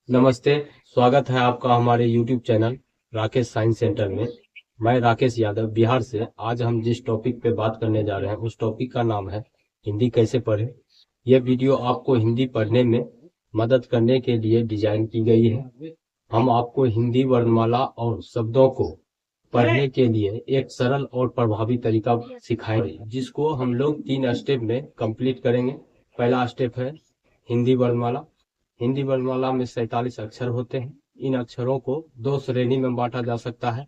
नमस्ते। स्वागत है आपका हमारे YouTube channel Rakesh science centre में। मैं राकेश यादव बिहार से। आज हम जिस टॉपिक पे बात करने जा रहे हैं उस टॉपिक का नाम है हिंदी कैसे पढ़ें। यह वीडियो आपको हिंदी पढ़ने में मदद करने के लिए डिजाइन की गई है। हम आपको हिंदी वर्णमाला और शब्दों को पढ़ने के लिए एक सरल और प्रभावी तरीका सिखाएंगे, जिसको हम लोग 3 स्टेप में कंप्लीट करेंगे। पहला स्टेप है हिंदी वर्णमाला। हिंदी वर्णमाला में 47 अक्षर होते हैं। इन अक्षरों को 2 श्रेणी में बांटा जा सकता है,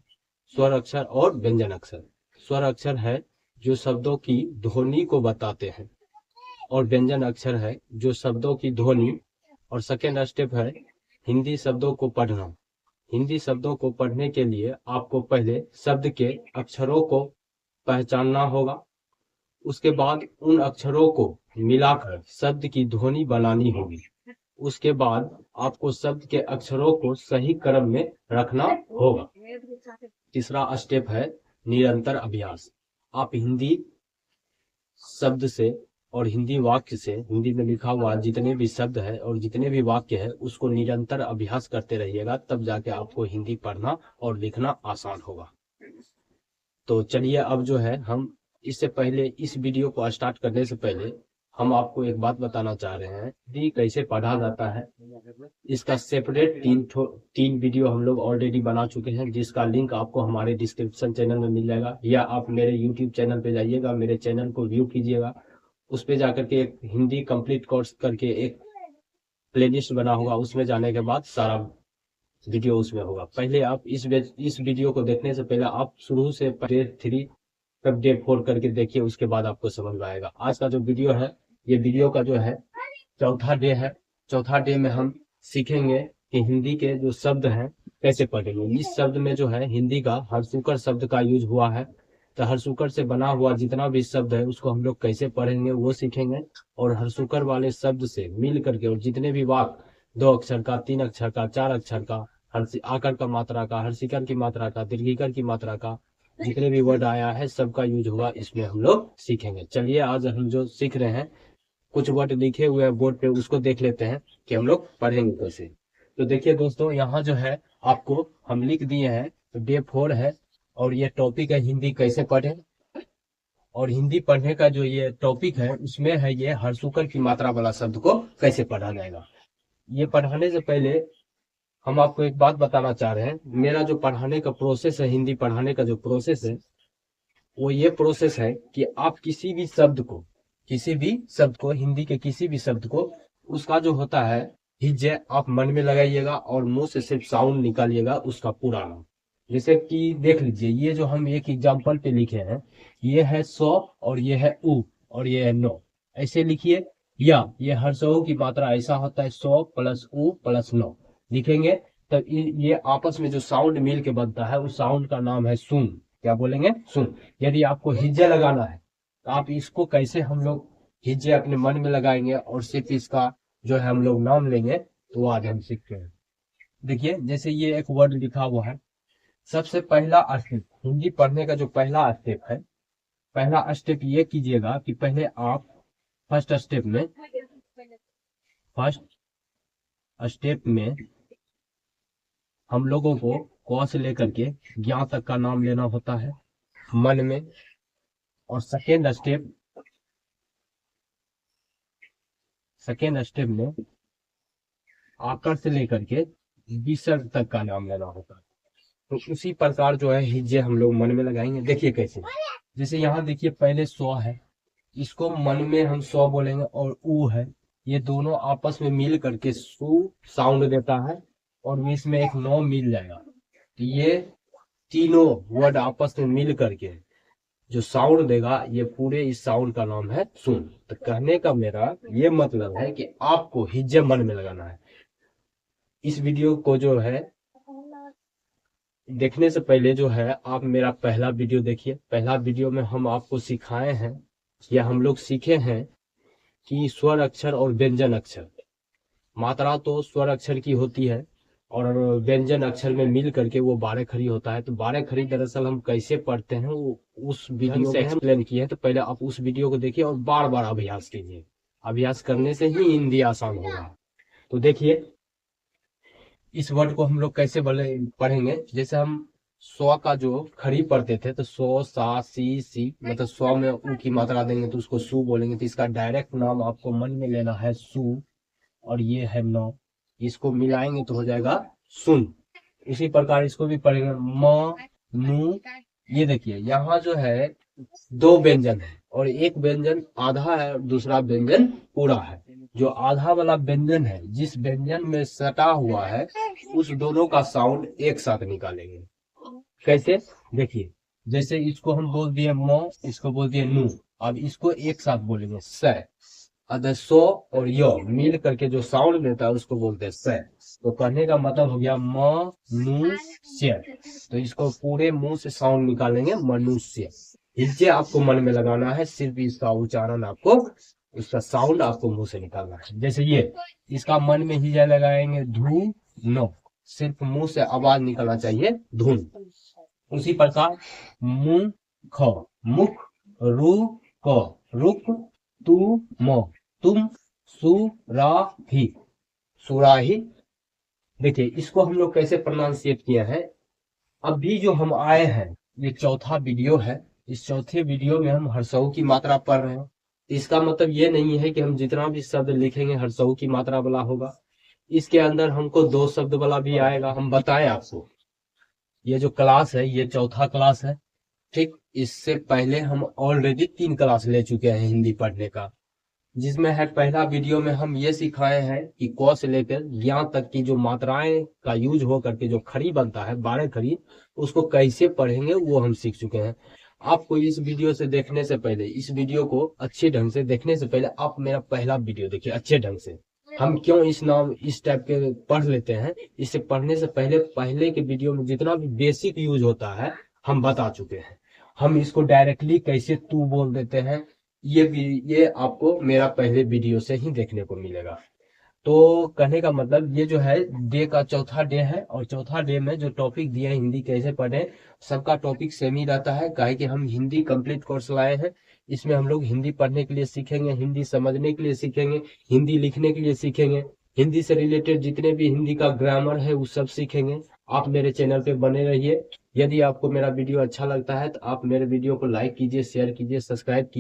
स्वर अक्षर और व्यंजन अक्षर। स्वर अक्षर है जो शब्दों की ध्वनि को बताते हैं, और व्यंजन अक्षर है जो शब्दों की ध्वनि। और सेकेंड स्टेप है हिंदी शब्दों को पढ़ना। हिंदी शब्दों को पढ़ने के लिए आपको पहले शब्द के अक्षरों को पहचानना होगा। उसके बाद उन अक्षरों को मिलाकर शब्द की ध्वनि बनानी होगी। उसके बाद आपको शब्द के अक्षरों को सही क्रम में रखना होगा। तीसरा स्टेप है निरंतर अभ्यास। आप हिंदी शब्द से और हिंदी वाक्य से, हिंदी में लिखा हुआ जितने भी शब्द है और जितने भी वाक्य है उसको निरंतर अभ्यास करते रहिएगा, तब जाके आपको हिंदी पढ़ना और लिखना आसान होगा। तो चलिए अब जो है हम इससे पहले, इस वीडियो को स्टार्ट करने से पहले हम आपको एक बात बताना चाह रहे हैं, हिंदी कैसे पढ़ा जाता है। इसका सेपरेट तीन वीडियो हम लोग ऑलरेडी बना चुके हैं, जिसका लिंक आपको हमारे डिस्क्रिप्शन चैनल में मिल जाएगा, या आप मेरे यूट्यूब चैनल पे जाइएगा, मेरे चैनल को व्यू कीजिएगा। उस पे जाकर के एक हिंदी कंप्लीट कोर्स करके एक प्लेलिस्ट बना होगा, उसमें जाने के बाद सारा वीडियो उसमें होगा। पहले आप इस वीडियो को देखने से पहले आप शुरू से डे 3 तक डे 4 करके देखिए, उसके बाद आपको समझ में आएगा। आज का जो वीडियो है, ये वीडियो का जो है चौथा डे है। चौथा डे में हम सीखेंगे कि हिंदी के जो शब्द हैं कैसे पढ़ेंगे। इस शब्द में जो है हिंदी का हरसुकर शब्द का यूज हुआ है, तो हरसुकर से बना हुआ जितना भी शब्द है उसको हम लोग कैसे पढ़ेंगे वो सीखेंगे। और हरसुकर वाले शब्द से मिल करके और जितने भी वाक्य 2 अक्षर का, 3 अक्षर का, 4 अक्षर का, आकर का मात्रा का, हर्षिकर की मात्रा का, दीर्घिकर की मात्रा का, जितने भी वर्ड आया है सबका यूज हुआ, इसमें हम लोग सीखेंगे। चलिए आज हम जो सीख रहे हैं, कुछ वर्ड लिखे हुए हैं बोर्ड पे, उसको देख लेते हैं कि हम लोग पढ़ेंगे कैसे। तो देखिए दोस्तों, यहाँ जो है आपको हम लिख दिए हैं, तो डे 4 है और ये टॉपिक है हिंदी कैसे पढ़े। और हिंदी पढ़ने का जो ये टॉपिक है उसमें है ये हरसुकर की मात्रा वाला शब्द को कैसे पढ़ा जाएगा। ये पढ़ाने से पहले हम आपको एक बात बताना चाह रहे हैं। मेरा जो पढ़ाने का प्रोसेस है, हिंदी पढ़ाने का जो प्रोसेस है, वो ये प्रोसेस है कि आप किसी भी शब्द को, हिंदी के किसी भी शब्द को, उसका जो होता है हिज्जे आप मन में लगाइएगा और मुंह से सिर्फ साउंड निकालिएगा उसका पूरा नाम। जैसे कि देख लीजिए, ये जो हम एक एग्जाम्पल पे लिखे हैं, ये है 100 और ये है उ और ये है 9, ऐसे लिखिए। या ये हर सौ की मात्रा ऐसा होता है 100 प्लस उ प्लस 9 लिखेंगे, तब ये आपस में जो साउंड मिल के बनता है उस साउंड का नाम है सुन। क्या बोलेंगे? सुन। यदि आपको हिज्जे लगाना है तो आप इसको कैसे हम लोग हिज्जे अपने मन में लगाएंगे और सिर्फ इसका जो है हम लोग नाम लेंगे, तो आज हम सीखते हैं। देखिए, जैसे ये एक वर्ड लिखा हुआ है, सबसे पहला स्टेप हिंदी पढ़ने का जो पहला स्टेप है, पहला स्टेप ये कीजिएगा कि पहले आप फर्स्ट स्टेप में हम लोगों को क से लेकर के ज्ञ तक का नाम लेना होता है मन में। और सेकेंड स्टेप में आकर से लेकर के विसर्ग तक का नाम लेना होता है। तो उसी प्रकार जो है हिज्जे हम लोग मन में लगाएंगे। देखिए कैसे, जैसे यहाँ देखिए पहले 100 है, इसको मन में हम 100 बोलेंगे, और ऊ है, ये दोनों आपस में मिल करके सु साउंड देता है, और इसमें एक 9 मिल जाएगा, तो ये तीनों वर्ड आपस में मिल करके जो साउंड देगा, ये पूरे इस साउंड का नाम है सुन। तो कहने का मेरा ये मतलब है कि आपको हिज्जे मन में लगाना है। इस वीडियो को जो है देखने से पहले जो है आप मेरा पहला वीडियो देखिए। पहला वीडियो में हम आपको सिखाए हैं या हम लोग सीखे हैं कि स्वर अक्षर और व्यंजन अक्षर, मात्रा तो स्वर अक्षर की होती है और व्यंजन अक्षर में मिल करके वो 12 खड़ी होता है। तो 12 खड़ी दरअसल हम कैसे पढ़ते हैं वो उस वीडियो में एक्सप्लेन किए हैं, तो पहले आप उस वीडियो को देखिए और बार बार अभ्यास कीजिए। अभ्यास करने से ही हिंदी आसान होगा। तो देखिए, इस वर्ड को हम लोग कैसे पढ़ेंगे, जैसे हम स्व का जो खड़ी पढ़ते थे तो सो सा सी मतलब स्व में उ की मात्रा देंगे तो उसको सु बोलेंगे। तो इसका डायरेक्ट नाम आपको मन में लेना है सु, और ये है नौ, इसको मिलाएंगे तो हो जाएगा सुन। इसी प्रकार इसको भी पढ़ेंगे म नु। ये देखिए यहाँ जो है दो व्यंजन है और एक व्यंजन आधा है और दूसरा व्यंजन पूरा है। जो आधा वाला व्यंजन है जिस व्यंजन में सटा हुआ है उस दोनों का साउंड एक साथ निकालेंगे। कैसे, देखिए जैसे इसको हम बोल दिए म, इसको बोल दिए नु, अब इसको एक साथ बोलेंगे स। अगर सो और यो मिल करके जो साउंड देता है उसको बोलते हैं स। तो कहने का मतलब हो गया म नु स्य। तो इसको पूरे मुंह से साउंड निकालेंगे मनुष्य। इससे आपको मन में लगाना है, सिर्फ इसका उच्चारण आपको, इसका साउंड आपको मुंह से निकालना है। जैसे ये इसका मन में ही लगाएंगे धू नो, सिर्फ मुंह से आवाज निकलना चाहिए धुन। उसी प्रकार मुंह ख मुख, रू क रुक, तू म तुम, सुराही सुराही। देखिए इसको हम लोग कैसे प्रोनाउंसिएट किया है। अभी जो हम आए हैं ये चौथा वीडियो है, इस चौथे वीडियो में हम हर्षऊ की मात्रा पढ़ रहे हैं। इसका मतलब ये नहीं है कि हम जितना भी शब्द लिखेंगे हर्षऊ की मात्रा वाला होगा। इसके अंदर हमको दो शब्द वाला भी आएगा। हम बताएं आपको, ये जो क्लास है ये चौथा क्लास है, ठीक। इससे पहले हम ऑलरेडी 3 क्लास ले चुके हैं हिंदी पढ़ने का, जिसमें है पहला वीडियो में हम ये सिखाए हैं कि क से लेकर यहाँ तक की जो मात्राएं का यूज हो करके जो खड़ी बनता है 12 खड़ी, उसको कैसे पढ़ेंगे वो हम सीख चुके हैं। आपको इस वीडियो से देखने से पहले, इस वीडियो को अच्छे ढंग से देखने से पहले आप मेरा पहला वीडियो देखिए अच्छे ढंग से। हम क्यों इस टाइप के पढ़ लेते हैं, इसे पढ़ने से पहले के वीडियो में जितना भी बेसिक यूज होता है हम बता चुके हैं। हम इसको डायरेक्टली कैसे तू बोल देते हैं ये आपको मेरा पहले वीडियो से ही देखने को मिलेगा। तो कहने का मतलब ये जो है डे का चौथा डे है, और चौथा डे में जो टॉपिक दिया है हिंदी कैसे पढ़े, सबका टॉपिक सेम ही रहता है। काहे कि हम हिंदी कंप्लीट कोर्स लाए हैं, इसमें हम लोग हिंदी पढ़ने के लिए सीखेंगे, हिंदी समझने के लिए सीखेंगे, हिंदी लिखने के लिए सीखेंगे, हिंदी से रिलेटेड जितने भी हिंदी का ग्रामर है वो सब सीखेंगे। आप मेरे चैनल पे बने रहिए। यदि आपको मेरा वीडियो अच्छा लगता है तो आप मेरे वीडियो को लाइक कीजिए, शेयर कीजिए, सब्सक्राइब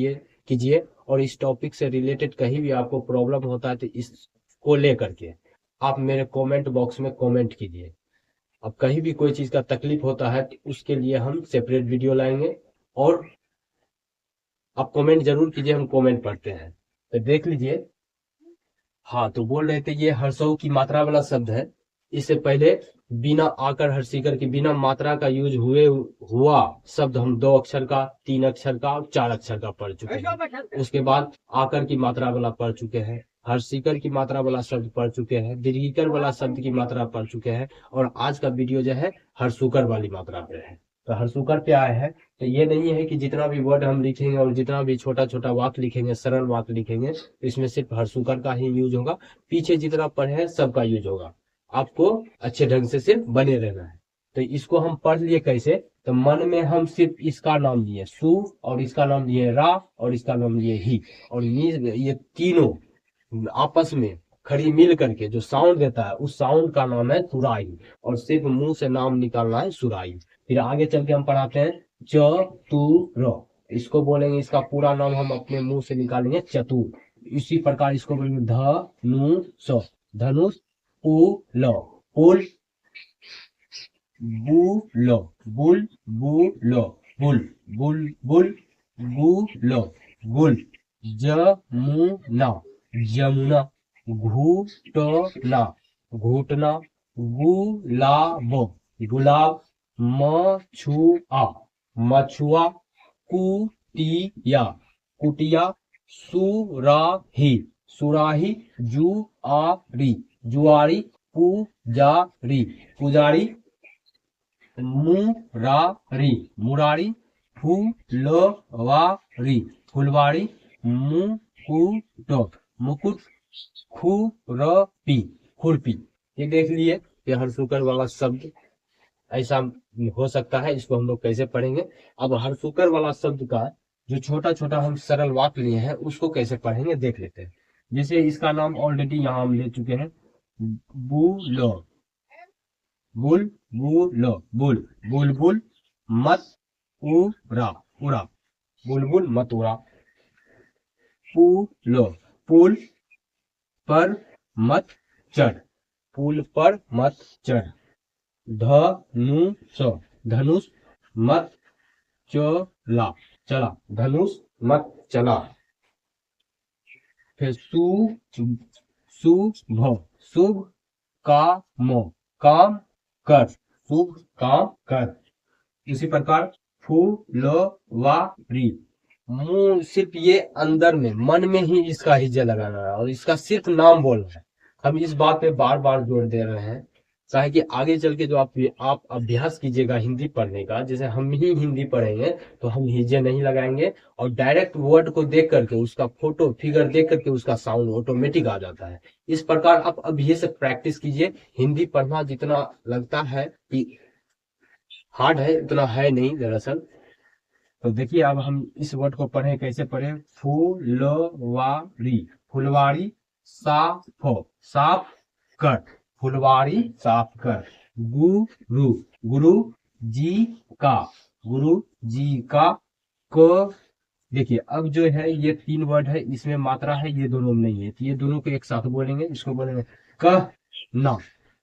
कीजिए। और इस टॉपिक से रिलेटेड कहीं भी आपको प्रॉब्लम होता है तो इसको लेकर के आप मेरे कमेंट बॉक्स में कमेंट कीजिए। अब कहीं भी कोई चीज का तकलीफ होता है तो उसके लिए हम सेपरेट वीडियो लाएंगे, और आप कमेंट जरूर कीजिए, हम कमेंट पढ़ते हैं। तो देख लीजिए, हाँ तो बोल रहे थे ये हर्षऊ की मात्रा वाला शब्द है। इससे पहले बिना आकर हर्षिकर की बिना मात्रा का यूज हुआ शब्द हम 2 अक्षर का, 3 अक्षर का और 4 अक्षर का पढ़ चुके हैं। उसके बाद आकर की मात्रा वाला पढ़ चुके हैं, हर्षिकर की मात्रा वाला शब्द पढ़ चुके हैं, दीर्घिकर वाला शब्द की मात्रा पढ़ चुके हैं, और आज का वीडियो जो है हर्षुकर वाली मात्रा पे है। तो हर्षुकर पे आए हैं। तो ये नहीं है कि जितना भी वर्ड हम लिखेंगे और जितना भी छोटा छोटा वाक्य लिखेंगे, सरल वाक्य लिखेंगे, तो इसमें सिर्फ हर्षुकर का ही यूज होगा। पीछे जितना पढ़े हैं सबका यूज होगा। आपको अच्छे ढंग से सिर्फ बने रहना है। तो इसको हम पढ़ लिए कैसे, तो मन में हम सिर्फ इसका नाम लिए सु, और इसका नाम लिए रा, और इसका नाम लिए ही, और ये तीनों आपस में खड़ी मिल करके जो साउंड देता है उस साउंड का नाम है सुराही, और सिर्फ मुंह से नाम निकालना है सुराही। फिर आगे चल के हम पढ़ाते हैं चतुर, इसको बोलेंगे, इसका पूरा नाम हम अपने मुंह से निकालेंगे चतुर। इसी प्रकार इसको बोलेंगे धनुष, धनुष, पुल, पुल, बुल, बुल, बुल, बुल, बुल, बुल, बुल, बुल, जमुना, जमुना, घुटना, घुटना, गुलाब, गुलाब, मछुआ, मछुआ, कुटिया, कुटिया, सुराही, सुराही, जुआरी, जुआरी, पुजारी, पुजारी, मुरारी, मुरारी, फुलवारी, फुलवारी, मुकुट, मुकुट, खुरपी, खुरपी। ये देख लिए ये हरसुकर वाला शब्द ऐसा हो सकता है। इसको हम लोग कैसे पढ़ेंगे। अब हरसुकर वाला शब्द का जो छोटा छोटा हम सरल वाक्य लिए हैं उसको कैसे पढ़ेंगे देख लेते हैं। जैसे इसका नाम ऑलरेडी यहाँ हम ले चुके हैं, बुलो, बुल बुल बुल बुलबुल मत उड़ा उड़ा बुलबुल मत उड़ा। पुल पुल पर मत चढ़ पुल पर मत चढ़। धनुष धनुष मत चला चला धनुष मत चला। फिर शुभ शुभ काम कर शुभ काम कर। इसी प्रकार फुलवारी मुंह सिर्फ ये अंदर में मन में ही इसका हिज्जा लगाना है और इसका सिर्फ नाम बोलना है। हम इस बात पे बार बार जोर दे रहे हैं चाहे कि आगे चल के जो आप अभ्यास कीजिएगा हिंदी पढ़ने का, जैसे हम ही हिंदी पढ़ेंगे तो हम हिज्जे नहीं लगाएंगे और डायरेक्ट वर्ड को देख करके उसका फोटो फिगर देख करके उसका साउंड ऑटोमेटिक आ जाता है। इस प्रकार आप अभी से प्रैक्टिस कीजिए। हिंदी पढ़ना जितना लगता है कि हार्ड है उतना है नहीं दरअसल। तो देखिए अब हम इस वर्ड को पढ़े, कैसे पढ़े? फुलवारी फुलवारी साफ साफ कर फुलवारी साफ कर। गुरु गुरु जी का गुरु जी का क। देखिए अब जो है ये 3 वर्ड है, इसमें मात्रा है, ये दोनों में नहीं है, तो ये दोनों को एक साथ बोलेंगे। इसको बोलेंगे कहना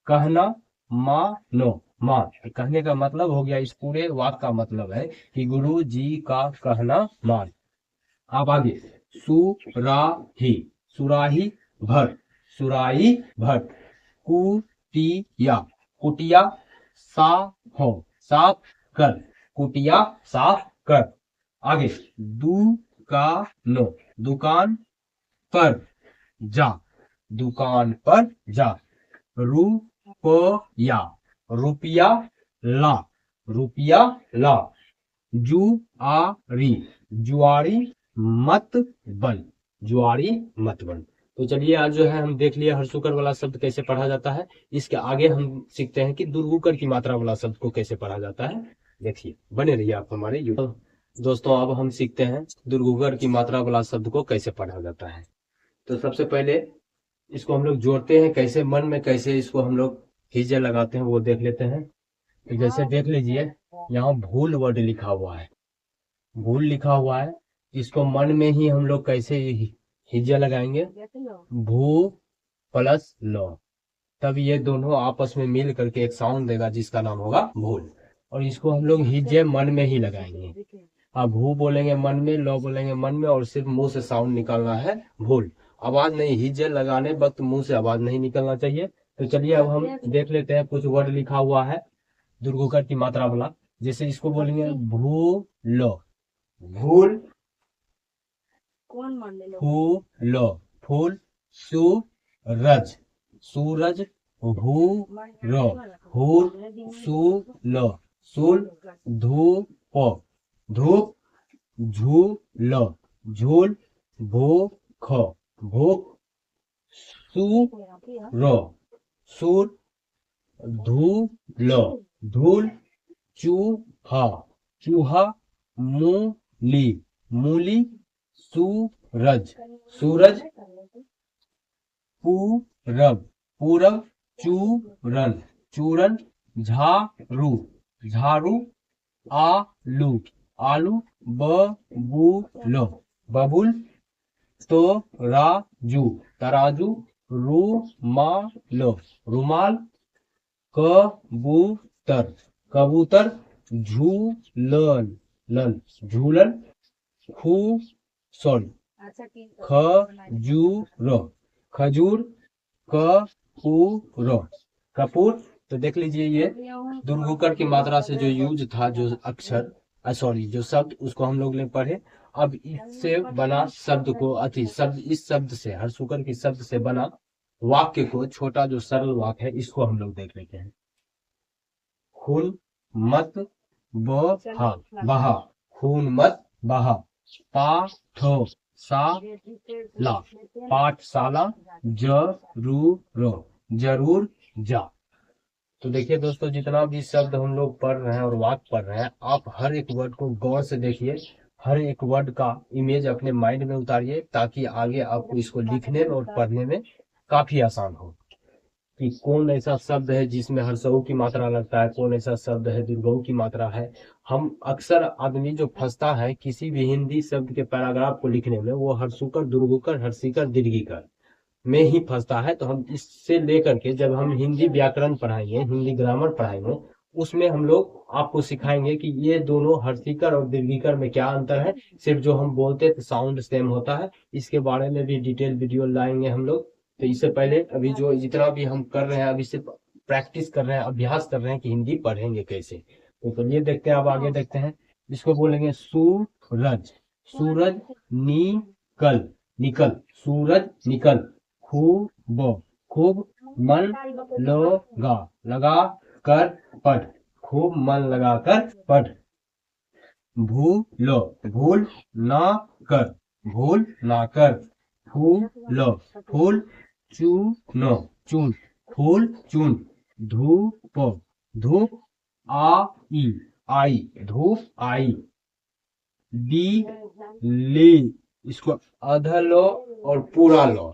कहना मानो मान। कहने का मतलब हो गया, इस पूरे वाक्य का मतलब है कि गुरु जी का कहना मान। अब आगे सुराही सुराही भर सुराही भर। कुटिया कुटिया साफ कर कुटिया साफ कर। आगे दुकान दुकान पर जा दुकान पर जा। रुपया रुपया ला। जुआरी जुआरी मत बन जुआरी मत बन। तो चलिए आज जो है हम देख लिए हरसुकर वाला शब्द कैसे पढ़ा जाता है। इसके आगे हम सीखते हैं कि दुर्गुकर की मात्रा वाला शब्द को कैसे पढ़ा जाता है। देखिए बने रहिए आप हमारे यूट्यूब। दोस्तों अब हम सीखते हैं दुर्गुकर की मात्रा वाला शब्द को कैसे पढ़ा जाता है। तो सबसे पहले इसको हम लोग जोड़ते हैं कैसे, मन में कैसे इसको हम लोग हिज्जे लगाते हैं वो देख लेते हैं। तो जैसे देख लीजिए यहाँ भूल वर्ड लिखा हुआ है, भूल लिखा हुआ है, इसको मन में ही हम लोग कैसे हिज्जा लगाएंगे? भू प्लस लो, तब ये दोनों आपस में मिल करके एक साउंड देगा जिसका नाम होगा भूल। और इसको हम लोग हिज्जे मन में ही लगाएंगे। अब भू बोलेंगे मन में, लो बोलेंगे मन में, और सिर्फ मुंह से साउंड निकालना है भूल। आवाज नहीं, हिज्जे लगाने वक्त मुंह से आवाज नहीं निकलना चाहिए। तो चलिए अब हम देख लेते हैं कुछ वर्ड लिखा हुआ है दुर्गुकर की मात्रा वाला। जैसे इसको बोलेंगे भूलो भूल फूलो फूल। सूरज सूरज भूरो भूल सूलो सूल। धूप धूप झूलो झूल। भूख भूख सूरो सूर। धूलो धूल। चूहा चूहा। मूली मूली। सूरज सूरज। पूरब पूरब। चूरन चूरन। झाड़ू झाड़ू। आलू आलू। बबूल बबुल। तराजू तराजू। रुमाल रुमाल। कबूतर कबूतर। झूलन झूलन। खूसन खजूर खजूर। कपूर कपूर। तो देख लीजिए ये दुर्गुकर की मात्रा से जो यूज था, जो अक्षर जो शब्द, उसको हम लोग ने पढ़े। अब इससे बना शब्द को शब्द, इस शब्द से हरसुकर की शब्द से बना वाक्य को, छोटा जो सरल वाक्य है, इसको हम लोग देख लेते हैं। खून मत बहा बहा खून मत बहा। पाठशाला पाठशाला। जरूर जरूर जा। तो देखिए दोस्तों, जितना भी शब्द हम लोग पढ़ रहे हैं और वाक्य पढ़ रहे हैं, आप हर एक वर्ड को गौर से देखिए, हर एक वर्ड का इमेज अपने माइंड में उतारिए, ताकि आगे आपको इसको लिखने में और पढ़ने में काफी आसान हो। कि कौन ऐसा शब्द है जिसमें हर्षऊ की मात्रा लगता है, कौन ऐसा शब्द है दीर्घऊ की मात्रा है। हम अक्सर आदमी जो फंसता है किसी भी हिंदी शब्द के पैराग्राफ को लिखने में, वो हर्षुकर, दुर्घुकर, हर्षिकर, दीर्घिकर में ही फंसता है। तो हम इससे लेकर के जब हम हिंदी व्याकरण पढ़ाएंगे, हिंदी ग्रामर पढ़ाएंगे, उसमें हम लोग आपको सिखाएंगे कि ये दोनों हर्षिकर और दीर्घिकर में क्या अंतर है। सिर्फ जो हम बोलते हैं साउंड सेम होता है, इसके बारे में भी डिटेल वीडियो लाएंगे हम लोग। तो इससे पहले अभी जो जितना भी हम कर रहे हैं, अभी सिर्फ प्रैक्टिस कर रहे हैं, अभ्यास कर रहे हैं कि हिंदी पढ़ेंगे कैसे। तो चलिए देखते हैं, अब आगे देखते हैं। इसको बोलेंगे सूरज, सूरज निकल, निकल, सूरज निकल। खूब, खूब मन लगा, लगा कर पढ़, खूब मन लगा कर पढ़। भूलो, भूल ना कर, भूल ना कर। फूलो, फूल चूनो, चून, फूल चून। धूप, धूप आई, आई, धूप आई। ली, इसको आधा लो और पूरा लो,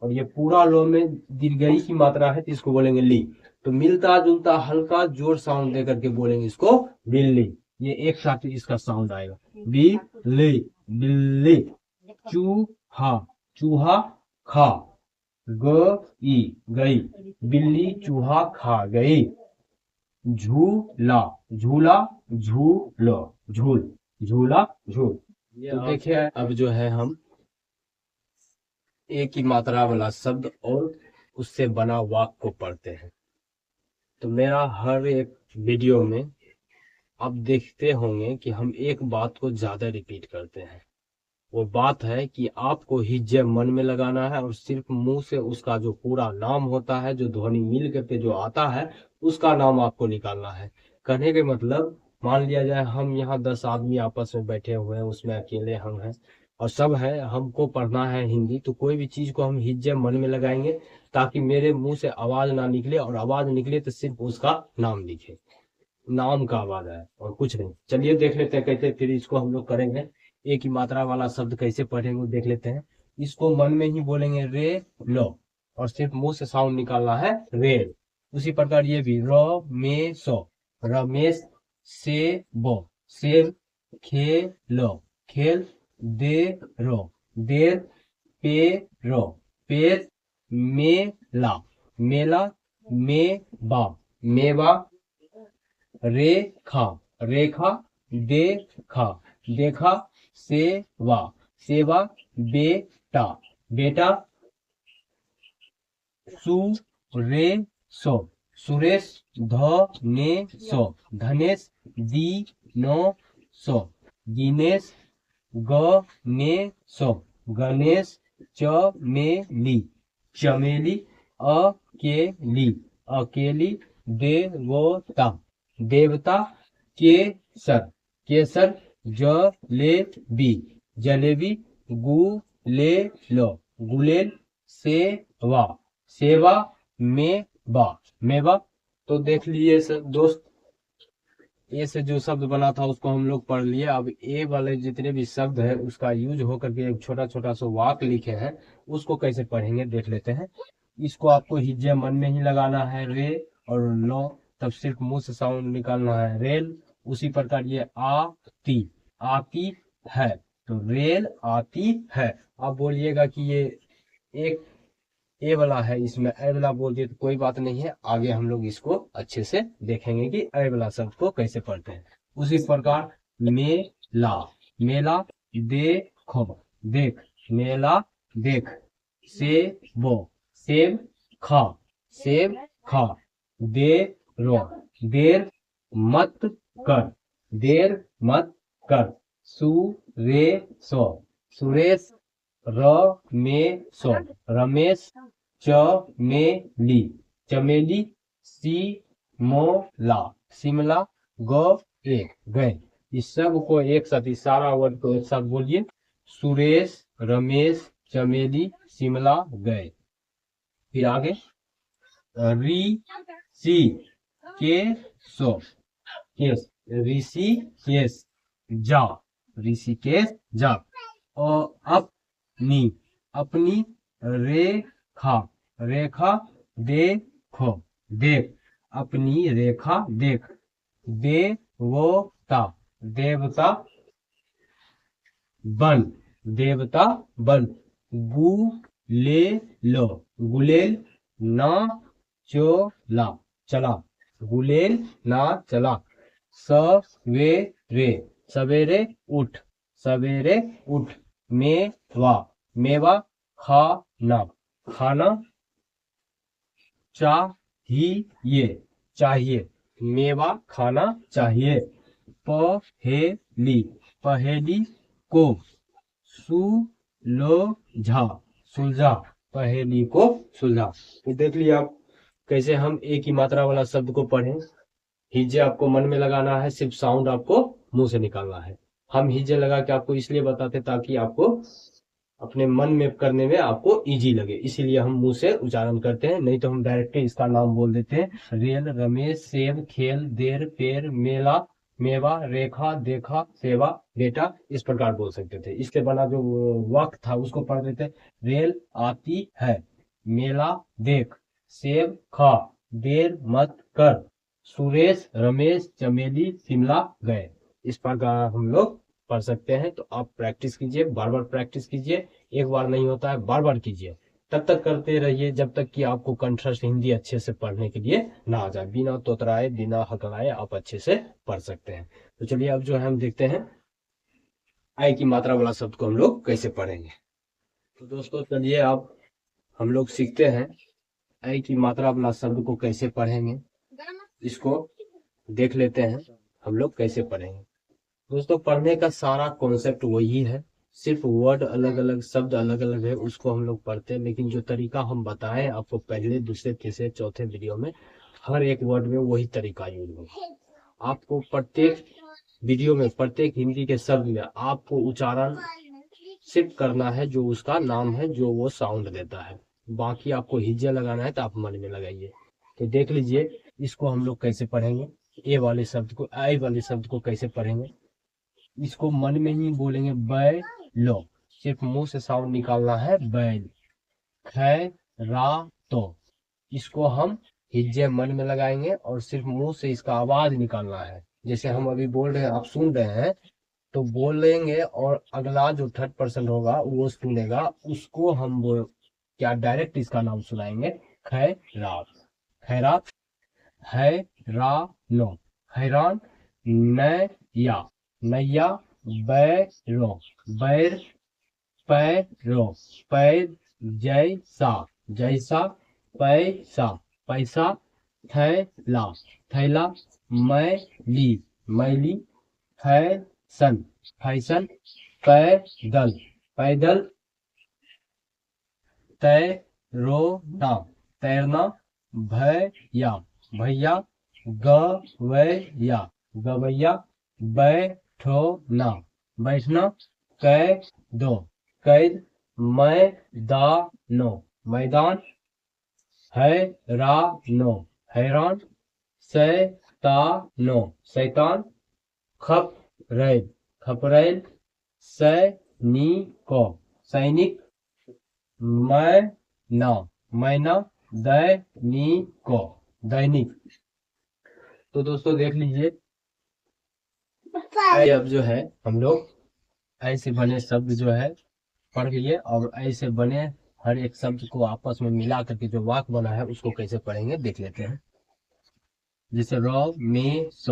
और ये पूरा लो में दीर्घई की मात्रा है तो इसको बोलेंगे ली। तो मिलता जुलता हल्का जोर साउंड देकर के बोलेंगे इसको बिल्ली। ये एक साथ इसका साउंड आएगा, बिल्ली, बिल्ली। चूहा, चूहा खा गई, गई, बिल्ली चूहा खा गई। झूला, झूला, झूलो, झूल, झूला, झूल। तो देखिए अब जो है हम एक ही मात्रा वाला शब्द और उससे बना वाक्य को पढ़ते हैं। तो मेरा हर एक वीडियो में आप देखते होंगे कि हम एक बात को ज्यादा रिपीट करते हैं। वो बात है कि आपको हिज्जे मन में लगाना है और सिर्फ मुंह से उसका जो पूरा नाम होता है, जो ध्वनि मिल करके जो आता है, उसका नाम आपको निकालना है। कहने के मतलब, मान लिया जाए हम यहाँ 10 आदमी आपस में बैठे हुए हैं, उसमें अकेले हम हैं और सब है, हमको पढ़ना है हिंदी, तो कोई भी चीज को हम हिज्जे मन में लगाएंगे ताकि मेरे मुंह से आवाज ना निकले, और आवाज निकले तो सिर्फ उसका नाम दिखे, नाम का आवाज है और कुछ नहीं। चलिए देख लेते हैं कैसे फिर इसको हम लोग करेंगे। एक ही मात्रा वाला शब्द कैसे पढ़ेंगे वो देख लेते हैं। इसको मन में ही बोलेंगे रे लो, और सिर्फ मुंह से साउंड निकालना है रेल। उसी प्रकार ये भी रमेशो, रमेश। सेबो, सेब। खेलो, खेल। देरो, देर। पेरो, पेर। मेला, मेला। मेवा, मेवा। रेखा, रेखा। देखा, देखा। सेवा, सेवा। बेटा, बेटा। सुरेशो, सुरेश। धनेशो, धनेश। दीनोसो, दिनेश। गणेशो, गणेश। चमेली, चमेली। अकेली, अकेली। देवता, देवता। केसर, केसर। जलेबी, जलेबी। गुलेलो, गुलेल। सेवा, सेवा। मेवा, मेवा। तो देख लिए दोस्त, ए से जो शब्द बना था उसको हम लोग पढ़ लिए। अब ए वाले जितने भी शब्द है उसका यूज होकर के एक छोटा छोटा सा वाक्य लिखे हैं, उसको कैसे पढ़ेंगे देख लेते हैं। इसको आपको हिज्जे मन में ही लगाना है, रे और लो, तब सिर्फ मुंह से साउंड निकालना है रेल। उसी प्रकार ये आती, आती है, तो रेल आती है। आप बोलिएगा कि ये एक ए वाला है, इसमें ए वाला बोल दिए तो कोई बात नहीं है, आगे हम लोग इसको अच्छे से देखेंगे कि ए वाला शब्द को कैसे पढ़ते हैं। उसी प्रकार मेला, मेला। देखो, देख, मेला देख। सेबो, सेब खा, सेब खा। देरो, देर मत कर, देर मत कर। सुरेशो, सुरेश। रमेशो, रमेश। चमेली, चमेली। सिमोला, शिमला। गए, गए। इस सब को एक साथ, इस सारा वर्ड को एक साथ बोलिए। सुरेश, रमेश, चमेली, शिमला, गए। फिर आगे ऋषि केशो, केश। ऋषि केश जा, ऋषिकेश जा। और अपनी, अपनी। रेखा, रेखा। खो देख, अपनी रेखा देख, देवता देवता बन, देवता बन, गुलेल गुलेल ना चला चला, गुलेल ना चला, सवेरे सवेरे उठ, सवेरे उठ, मेवा मेवा खाना खाना चाहिए चाहिए, मेवा खाना चाहिए, पहेली पहेली को सुलझा सुलझा, पहेली को सुलझा। तो देख लिया आप कैसे हम एक ही मात्रा वाला शब्द को पढ़ें। हिज्जे आपको मन में लगाना है, सिर्फ साउंड आपको मुंह से निकालना है। हम हिज्जे लगा के आपको इसलिए बताते ताकि आपको अपने मन में करने में आपको इजी लगे, इसीलिए हम मुंह से उच्चारण करते हैं, नहीं तो हम डायरेक्ट इसका नाम बोल देते हैं। रेल, रमेश, सेब, खेल, देर, पेड़, मेला, मेवा, रेखा, देखा, सेवा, बेटा, इस प्रकार बोल सकते थे। इसके बना जो वाक्य था उसको पढ़ देते। रेल आती है, मेला देख, सेब खा, देर मत कर, सुरेश, रमेश, चमेली, शिमला गए। इस प्रकार हम लोग पढ़ सकते हैं। तो आप प्रैक्टिस कीजिए, बार बार प्रैक्टिस कीजिए, एक बार नहीं होता है, बार बार कीजिए, तब तक करते रहिए जब तक कि आपको कंठस्थ हिंदी अच्छे से पढ़ने के लिए ना आ जाए। बिना तोतराए बिना हकलाए आप अच्छे से पढ़ सकते हैं। तो चलिए अब जो है हम देखते हैं आई की मात्रा वाला शब्द को हम लोग कैसे पढ़ेंगे। तो दोस्तों चलिए अब हम लोग सीखते हैं आई की मात्रा वाला शब्द को कैसे पढ़ेंगे, इसको देख लेते हैं हम लोग कैसे पढ़ेंगे। दोस्तों पढ़ने का सारा कॉन्सेप्ट वही है, सिर्फ वर्ड अलग अलग, शब्द अलग अलग है, उसको हम लोग पढ़ते हैं। लेकिन जो तरीका हम बताएं आपको पहले, दूसरे, तीसरे, चौथे वीडियो में, हर एक वर्ड में वही तरीका यूज होगा। आपको प्रत्येक वीडियो में प्रत्येक हिंदी के शब्द में आपको उच्चारण सिर्फ करना है जो उसका नाम है, जो वो साउंड देता है। बाकी आपको हिज्जे लगाना है तो आप मन में लगाइए। तो देख लीजिए इसको हम लोग कैसे पढ़ेंगे। ए वाले शब्द को, आई वाले शब्द को कैसे पढ़ेंगे, इसको मन में ही बोलेंगे बैलो, सिर्फ मुंह से साउंड निकालना है बैल। खैरातो, इसको हम हिज्जे मन में लगाएंगे और सिर्फ मुंह से इसका आवाज निकालना है। जैसे हम अभी बोल रहे हैं, आप सुन रहे हैं तो बोलेंगे और अगला जो थर्ड पर्सन होगा वो सुनेगा, उसको हम बोल क्या डायरेक्ट इसका नाम सुनाएंगे, खैरात खैरात, हैरानो हैरान, नैया नैया, बैरो बैर, पैरो पैर, जैसा जैसा, पैसा पैसा, थैला थैला, मैली मैली, फैशन फैशन, पैदल पैदल, तैरोना तैरना, भैया भैया, गवैया गवैया, बैठोना बैठना, कैदो कैद, मैदानो मैदान, हैरानो हैरान, शैतानो शैतान, खपरैल खपरैल, सैनिको सैनिक, मैना मैना, दैनिको दैनिक। तो दोस्तों देख लीजिए अब जो है हम लोग ऐसे बने शब्द जो है पढ़ लिए, और ऐसे बने हर एक शब्द को आपस में मिला करके जो वाक्य बना है उसको कैसे पढ़ेंगे देख लेते हैं। जैसे रमेश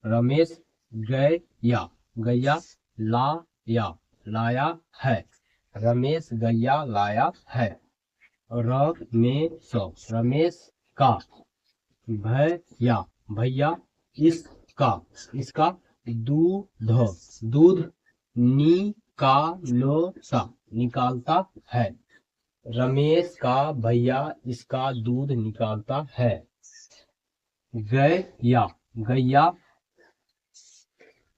रमेश, गैया गैया, लाया लाया है, रमेश गैया लाया है, रमेश रमेश का, भैया भैया, इसका इसका, दूध दूध, निकालोसा निकालता है, रमेश का भैया इसका दूध निकालता है, गैया गैया,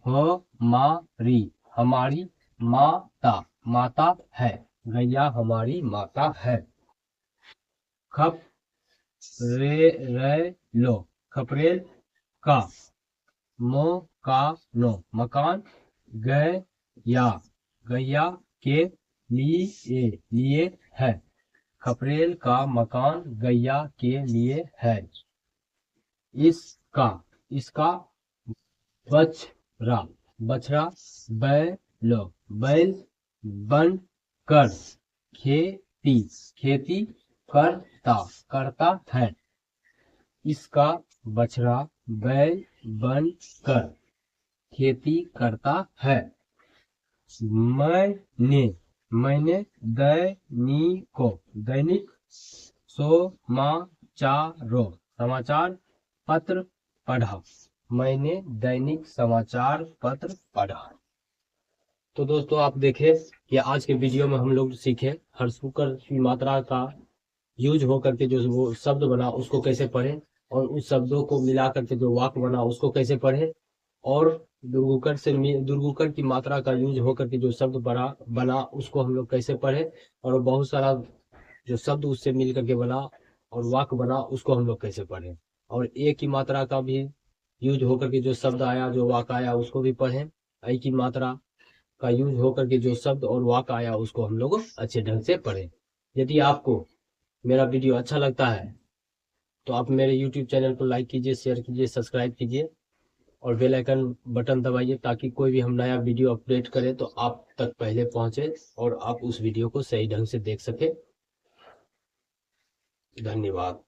हमारी हमारी माता माता है, गैया हमारी माता है, खपरेलो खपरेल का, मकानो मकान, गैया गैया के लिए है, खपरेल का मकान गैया के लिए है। इसका इसका बछड़ा बछड़ा बैल बन कर खेती करता है। इसका बछड़ा बैल बन कर खेती करता है। मैंने दैनिक समाचार पत्र पढ़ा। मैंने दैनिक समाचार पत्र पढ़ा। तो दोस्तों आप देखें कि आज के वीडियो में हम लोग सीखे हर्षुकर की मात्रा का यूज हो करके जो वो शब्द बना उसको कैसे पढ़े, और उस शब्दों को मिला करके जो वाक्य बना उसको कैसे पढ़े, और दुर्गुकर की मात्रा का यूज हो करके जो शब्द बना उसको हम लोग कैसे पढ़े, और बहुत सारा जो शब्द उससे मिल करके बना और वाक्य बना उसको हम लोग कैसे पढ़े, और ए की मात्रा का भी यूज होकर के जो शब्द आया जो वाक्य आया उसको भी पढ़ें। ऐ की मात्रा का यूज होकर के जो शब्द और वाक्य आया उसको हम लोग अच्छे ढंग से पढ़ें। यदि आपको मेरा वीडियो अच्छा लगता है तो आप मेरे YouTube चैनल को लाइक कीजिए, शेयर कीजिए, सब्सक्राइब कीजिए और बेल आइकन बटन दबाइए, ताकि कोई भी हम नया वीडियो अपडेट करें तो आप तक पहले पहुंचे और आप उस वीडियो को सही ढंग से देख सके। धन्यवाद।